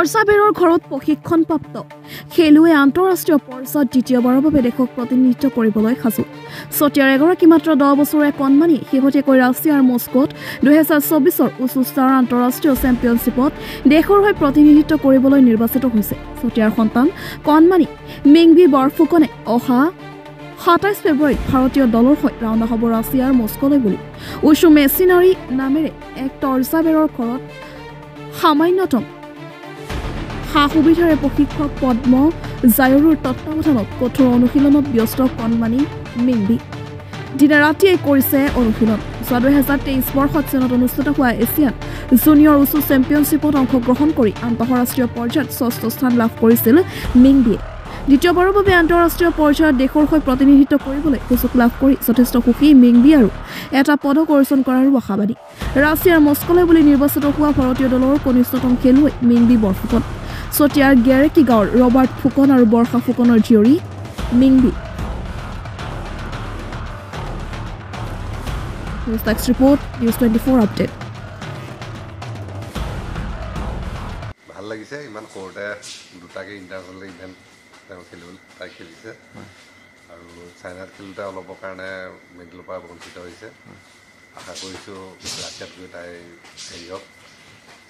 তৰ্চাবেৰৰ ঘৰত প্ৰশিক্ষণপ্ৰাপ্ত খেলুৱৈ আন্তঃৰাষ্ট্ৰীয় পৰ্যায়ত দ্বিতীয়বাৰৰ বাবে দেশক প্ৰতিনিধিত্ব কৰিবলৈ সাজু চতিয়াৰ এগৰাকী মাত্ৰ 10 বছৰীয়া কণমানি শেহতীয়াকৈ ৰাছিয়াৰ মস্কোত 2024 উচুষ্টাৰ আন্তঃৰাষ্ট্ৰীয় চেম্পিয়নশ্বিপত দেশৰ হৈ প্ৰতিনিধিত্ব কৰিবলৈ নিৰ্বাচিত হৈছে চতিয়াৰ সন্তান কণমানি মিংবি বৰফুকনে অহা 27 ফেব্ৰুৱাৰীত ভাৰতীয় দলৰ হৈ ৰাওনা হ'ব ৰাছিয়াৰ মস্কোলৈ বুলি উচু মেচিনাৰী নামেৰে এক তৰ্চাবেৰৰ ঘৰত সামান্যতম সা-সুবিধাৰে প্ৰশিক্ষক পদ্ম জায়ৰুৰ তত্ত্বাৱধানত কঠোৰ অনুশীলনত ব্যস্ত কণমানি মিংবি দিনে ৰাতিয়ে কৰিছে অনুশীলন 2023 বৰ্ষত চীনত অনুষ্ঠিত হোৱা এছিয়ান জুনিয়ৰ উচু চেম্পিয়নশ্বিপত অংশগ্ৰহণ কৰি আন্তঃৰাষ্ট্ৰীয় পৰ্যায়ত 6ষ্ঠ স্থান লাভ কৰিছিল মিংবিয়ে দ্বিতীয়বাৰৰ বাবে আন্তঃৰাষ্ট্ৰীয় পৰ্যায়ত দেশৰ হৈ প্ৰতিনিধিত্ব কৰিবলৈ সুযোগ লাভ কৰি যথেষ্ট সুখী মিংবি আৰু এটা পদক অৰ্জন কৰাৰ আশাবাদী ৰাছিয়াৰ মস্কোলৈ বুলি নিৰ্বাচিত হোৱা ভাৰতীয় দলৰ কনিষ্ঠতম খেলুৱৈ মিংবি বৰফুকন চতিয়াৰ গেৰেকি গাঁৱৰ ৰবাৰ্ট ফুকন আৰু বৰ্ষা ফুকনৰ জীয়ৰী Mingbi news desk report news 24 update ভাল লাগিছে ইমান সৰুতে দুটাকে ইণ্টাৰনেশ্যনেল ইভেণ্ট তেওঁ খেলিছে আৰু চাইনাত খেলোঁতে অলপৰ কাৰণে মেডেলৰ পৰা বঞ্চিত হৈছে আশা কৰিছোঁ ৰাছিয়াত গৈ তাই হেৰি হওক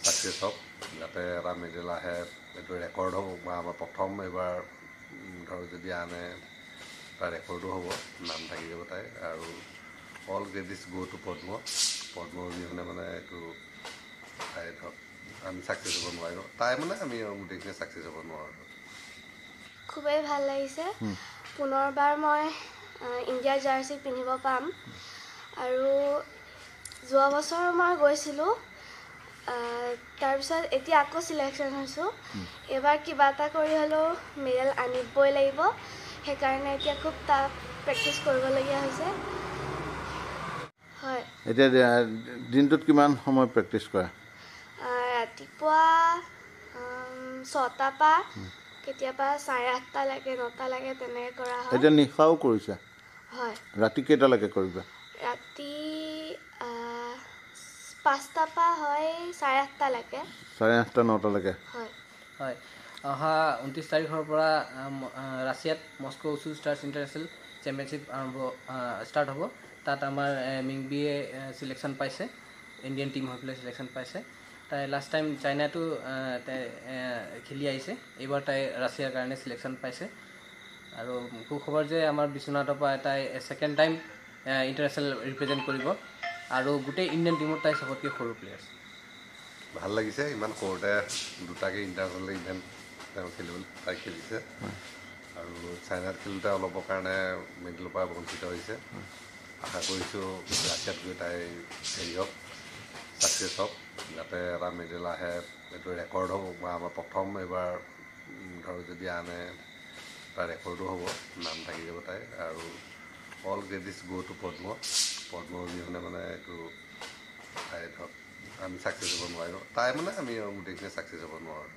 ছাকচেছ হওক যাতে এটা মেডেল আহে এইটো ৰেকৰ্ড হ'ব বা আমাৰ প্ৰথম এইবাৰ ধৰক যদি আনে তাৰ ৰেকৰ্ডো হ'ব নাম থাকি যাব তাই আৰু অল ক্ৰেডিটছ গো টু পদ্ম অবিহনে মানে এইটো তাই ধৰক আমি ছাকচেছ হ'ব নোৱাৰিলোঁ তাই মানে আমি গোটেইখিনি ছাকচেছ হ'ব নোৱাৰোঁ খুবেই ভাল লাগিছে পুনৰবাৰ মই ইণ্ডিয়াৰ জাৰ্চি পিন্ধিব পাম আৰু যোৱা বছৰ মই গৈছিলোঁ তাৰপিছত এতিয়া আকৌ চিলেকশ্যন হৈছোঁ এবাৰ কিবা এটা কৰি হ'লেও মেডেল আনিবই লাগিব সেইকাৰণে এতিয়া খুব প্ৰেক্টিছ কৰিবলগীয়া হৈছে হয় এতিয়া দিনটোত কিমান সময় প্ৰেক্টিছ কৰা ৰাতিপুৱা 6টাৰ পৰা কেতিয়াবা 8:30লৈকে 9টালৈকে তেনেকৈ কৰা হয় এতিয়া নিশাও কৰিছা হয় ৰাতি কেইটালৈকে কৰিবা ৰাতি 5টাৰ পৰা হয় 8:30লৈকে 8:30 9টালৈকে হয় হয় অহা 29 তাৰিখৰ পৰা ৰাছিয়াত মস্কো উচু ষ্টাৰ্ছ ইণ্টাৰনেশ্যনেল চেম্পিয়নশ্বিপ ষ্টাৰ্ট হ'ব তাত আমাৰ মিংবিয়ে চিলেকশ্যন পাইছে ইণ্ডিয়ান টিম হৈ পেলাই চিলেকশ্যন পাইছে তাই লাষ্ট টাইম চাইনাটো তাই খেলি আহিছে এইবাৰ তাই ৰাছিয়াৰ কাৰণে চিলেকশ্যন পাইছে আৰু সুখবৰ যে আমাৰ বিশ্বনাথৰ পৰা তাই ছেকেণ্ড টাইম ইণ্টাৰনেশ্যনেল ৰিপ্ৰেজেণ্ট কৰিব আৰু গোটেই ইণ্ডিয়ান টিমত তাই চবতকৈ সৰু প্লেয়াৰ ভাল লাগিছে ইমান সৰুতে দুটাকে ইণ্টাৰনেশ্যনেল ইভেণ্ট তেওঁ তাই খেলিছে আৰু চাইনাত খেলোঁতে অলপৰ কাৰণে মেডেলৰ পৰা বঞ্চিত হৈছে আশা কৰিছোঁ ৰাছিয়াত গৈ তাই হেৰি হওক ছাকচেছ হওক যাতে এটা মেডেল আহে এইটো ৰেকৰ্ড হ'ব বা আমাৰ প্ৰথম এইবাৰ ধৰক যদি আনে তাৰ ৰেকৰ্ডো হ'ব নাম থাকি যাব তাই আৰু অল ক্ৰেডিটছ গো টু পদ্ম অবিহনে মানে এইটো তাই ধৰক আমি ছাকচেছ হ'ব নোৱাৰিলোঁ তাই মানে আমি গোটেইখিনি ছাকচেছ হ'ব নোৱাৰোঁ